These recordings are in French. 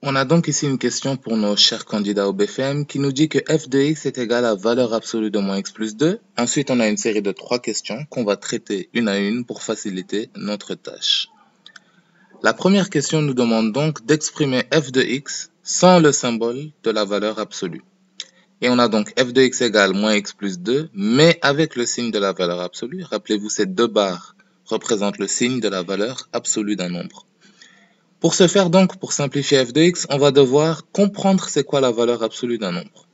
On a donc ici une question pour nos chers candidats au BFM qui nous dit que f de x est égal à valeur absolue de moins x plus 2. Ensuite, on a une série de 3 questions qu'on va traiter une à une pour faciliter notre tâche. La première question nous demande donc d'exprimer f de x sans le symbole de la valeur absolue. Et on a donc f de x égale moins x plus 2, mais avec le signe de la valeur absolue. Rappelez-vous, ces deux barres représentent le signe de la valeur absolue d'un nombre. Pour ce faire donc, pour simplifier f de x, on va devoir comprendre c'est quoi la valeur absolue d'un nombre.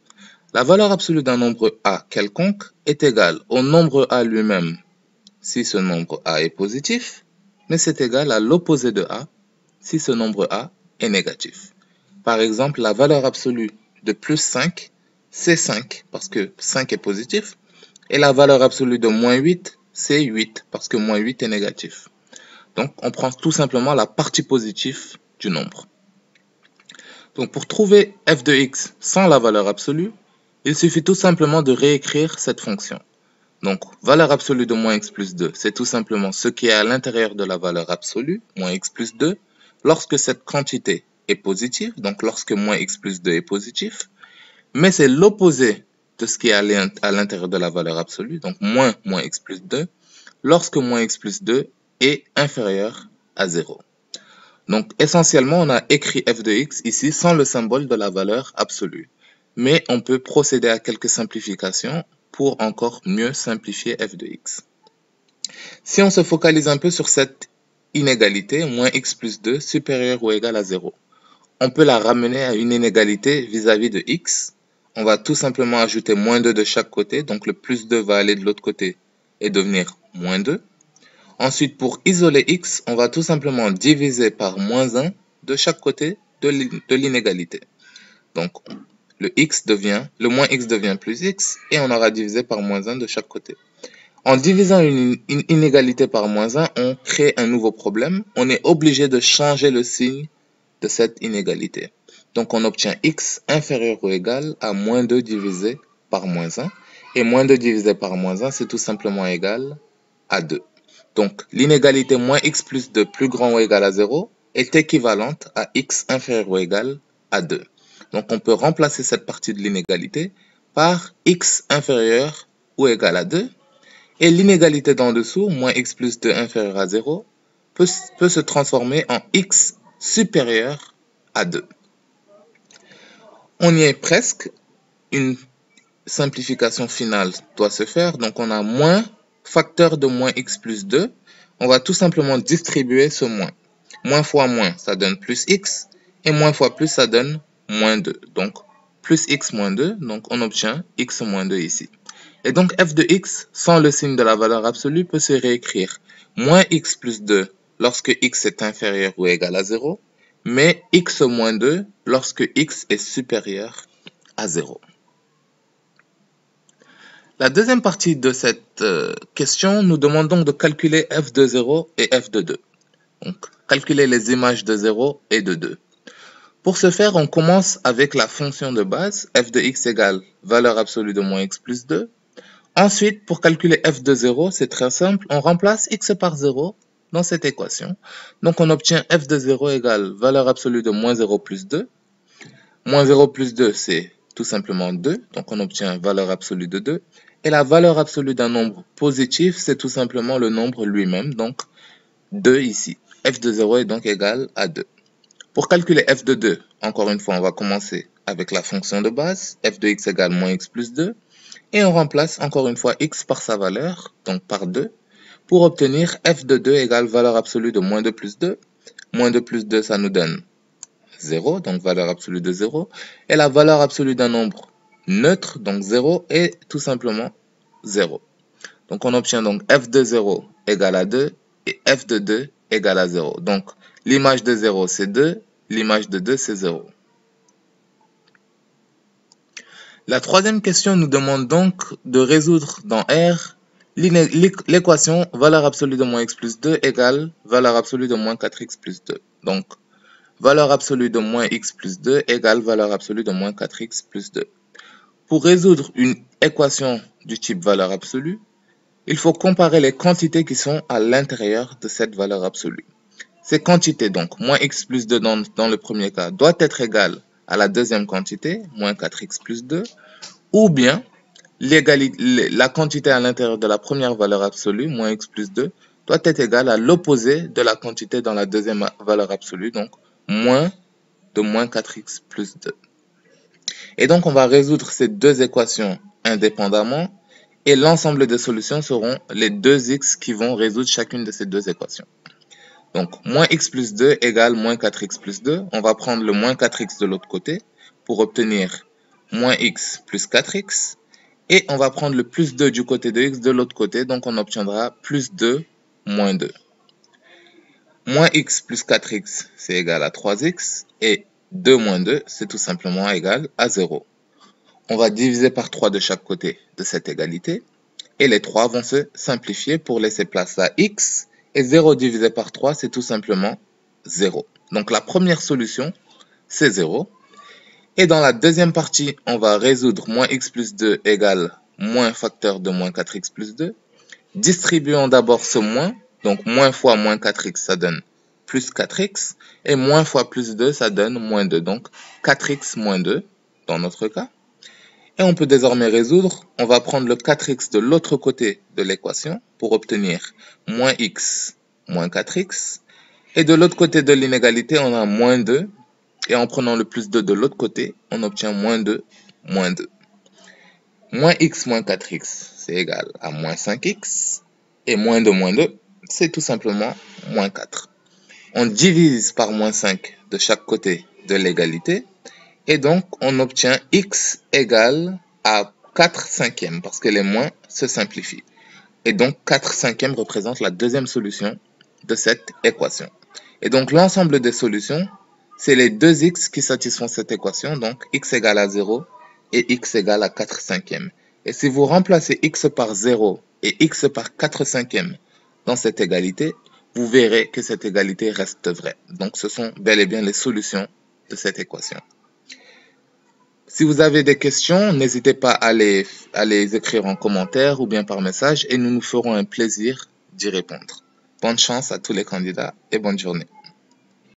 La valeur absolue d'un nombre a quelconque est égale au nombre a lui-même si ce nombre a est positif, mais c'est égal à l'opposé de a si ce nombre a est négatif. Par exemple, la valeur absolue de plus 5, c'est 5 parce que 5 est positif, et la valeur absolue de moins 8, c'est 8 parce que moins 8 est négatif. Donc, on prend tout simplement la partie positive du nombre. Donc, pour trouver f de x sans la valeur absolue, il suffit tout simplement de réécrire cette fonction. Donc, valeur absolue de moins x plus 2, c'est tout simplement ce qui est à l'intérieur de la valeur absolue, moins x plus 2, lorsque cette quantité est positive, donc lorsque moins x plus 2 est positif, mais c'est l'opposé de ce qui est à l'intérieur de la valeur absolue, donc moins x plus 2, lorsque moins x plus 2 est inférieur à 0. Donc essentiellement, on a écrit f de x ici sans le symbole de la valeur absolue. Mais on peut procéder à quelques simplifications pour encore mieux simplifier f de x. Si on se focalise un peu sur cette inégalité, moins x plus 2 supérieur ou égal à 0, on peut la ramener à une inégalité vis-à-vis de x. On va tout simplement ajouter moins 2 de chaque côté, donc le plus 2 va aller de l'autre côté et devenir moins 2. Ensuite, pour isoler x, on va tout simplement diviser par moins 1 de chaque côté de l'inégalité. Donc, le moins x devient plus x, et on aura divisé par moins 1 de chaque côté. En divisant une inégalité par moins 1, on crée un nouveau problème. On est obligé de changer le signe de cette inégalité. Donc, on obtient x inférieur ou égal à moins 2 divisé par moins 1. Et moins 2 divisé par moins 1, c'est tout simplement égal à 2. Donc, l'inégalité moins x plus 2 plus grand ou égal à 0 est équivalente à x inférieur ou égal à 2. Donc, on peut remplacer cette partie de l'inégalité par x inférieur ou égal à 2. Et l'inégalité d'en dessous, moins x plus 2 inférieur à 0, peut se transformer en x supérieur à 2. On y est presque. Une simplification finale doit se faire. Donc, on a moins facteur de moins x plus 2. On va tout simplement distribuer ce moins. Moins fois moins, ça donne plus x. Et moins fois plus, ça donne moins 2. Donc, plus x moins 2. Donc, on obtient x moins 2 ici. Et donc, f de x, sans le signe de la valeur absolue, peut se réécrire. Moins x plus 2 lorsque x est inférieur ou égal à 0. Mais x moins 2 lorsque x est supérieur à 0. La deuxième partie de cette question nous demande donc de calculer f de 0 et f de 2. Donc, calculer les images de 0 et de 2. Pour ce faire, on commence avec la fonction de base, f de x égale valeur absolue de moins x plus 2. Ensuite, pour calculer f de 0, c'est très simple, on remplace x par 0 dans cette équation. Donc, on obtient f de 0 égale valeur absolue de moins 0 plus 2. Moins 0 plus 2, c'est tout simplement 2, donc on obtient valeur absolue de 2. Et la valeur absolue d'un nombre positif, c'est tout simplement le nombre lui-même, donc 2 ici. F de 0 est donc égal à 2. Pour calculer f de 2, encore une fois, on va commencer avec la fonction de base, f de x égale moins x plus 2, et on remplace encore une fois x par sa valeur, donc par 2, pour obtenir f de 2 égale valeur absolue de moins 2 plus 2. Moins 2 plus 2, ça nous donne 0, donc valeur absolue de 0, et la valeur absolue d'un nombre neutre, donc 0, est tout simplement 0. Donc on obtient donc f de 0 égale à 2 et f de 2 égale à 0. Donc l'image de 0 c'est 2, l'image de 2 c'est 0. La troisième question nous demande donc de résoudre dans R l'équation valeur absolue de moins x plus 2 égale valeur absolue de moins 4x plus 2. Donc valeur absolue de moins x plus 2 égale valeur absolue de moins 4x plus 2. Pour résoudre une équation du type valeur absolue, il faut comparer les quantités qui sont à l'intérieur de cette valeur absolue. ces quantités, donc moins x plus 2 dans le premier cas, doit être égale à la deuxième quantité, moins 4x plus 2, ou bien la quantité à l'intérieur de la première valeur absolue, moins x plus 2, doit être égale à l'opposé de la quantité dans la deuxième valeur absolue, donc moins 4x plus 2. Et donc, on va résoudre ces deux équations indépendamment, et l'ensemble des solutions seront les 2x qui vont résoudre chacune de ces deux équations. Donc, moins x plus 2 égale moins 4x plus 2. On va prendre le moins 4x de l'autre côté pour obtenir moins x plus 4x. Et on va prendre le plus 2 du côté de x de l'autre côté. Donc, on obtiendra plus 2 moins 2. Moins x plus 4x, c'est égal à 3x. Et 2 moins 2, c'est tout simplement égal à 0. On va diviser par 3 de chaque côté de cette égalité. Et les 3 vont se simplifier pour laisser place à x. Et 0 divisé par 3, c'est tout simplement 0. Donc la première solution, c'est 0. Et dans la deuxième partie, on va résoudre moins x plus 2 égale moins facteur de moins 4x plus 2. Distribuons d'abord ce moins. Donc moins fois moins 4x, ça donne plus 4x. Et moins fois plus 2, ça donne moins 2. Donc 4x moins 2 dans notre cas. Et on peut désormais résoudre. On va prendre le 4x de l'autre côté de l'équation pour obtenir moins x moins 4x. Et de l'autre côté de l'inégalité, on a moins 2. Et en prenant le plus 2 de l'autre côté, on obtient moins 2 moins 2. Moins x moins 4x, c'est égal à moins 5x. Et moins 2, c'est tout simplement moins 4. On divise par moins 5 de chaque côté de l'égalité. Et donc, on obtient x égale à 4 cinquièmes, parce que les moins se simplifient. Et donc, 4 cinquièmes représente la deuxième solution de cette équation. Et donc, l'ensemble des solutions, c'est les deux x qui satisfont cette équation. Donc, x égale à 0 et x égale à 4 cinquièmes. Et si vous remplacez x par 0 et x par 4 cinquièmes dans cette égalité, vous verrez que cette égalité reste vraie. Donc, ce sont bel et bien les solutions de cette équation. Si vous avez des questions, n'hésitez pas à les écrire en commentaire ou bien par message et nous nous ferons un plaisir d'y répondre. Bonne chance à tous les candidats et bonne journée.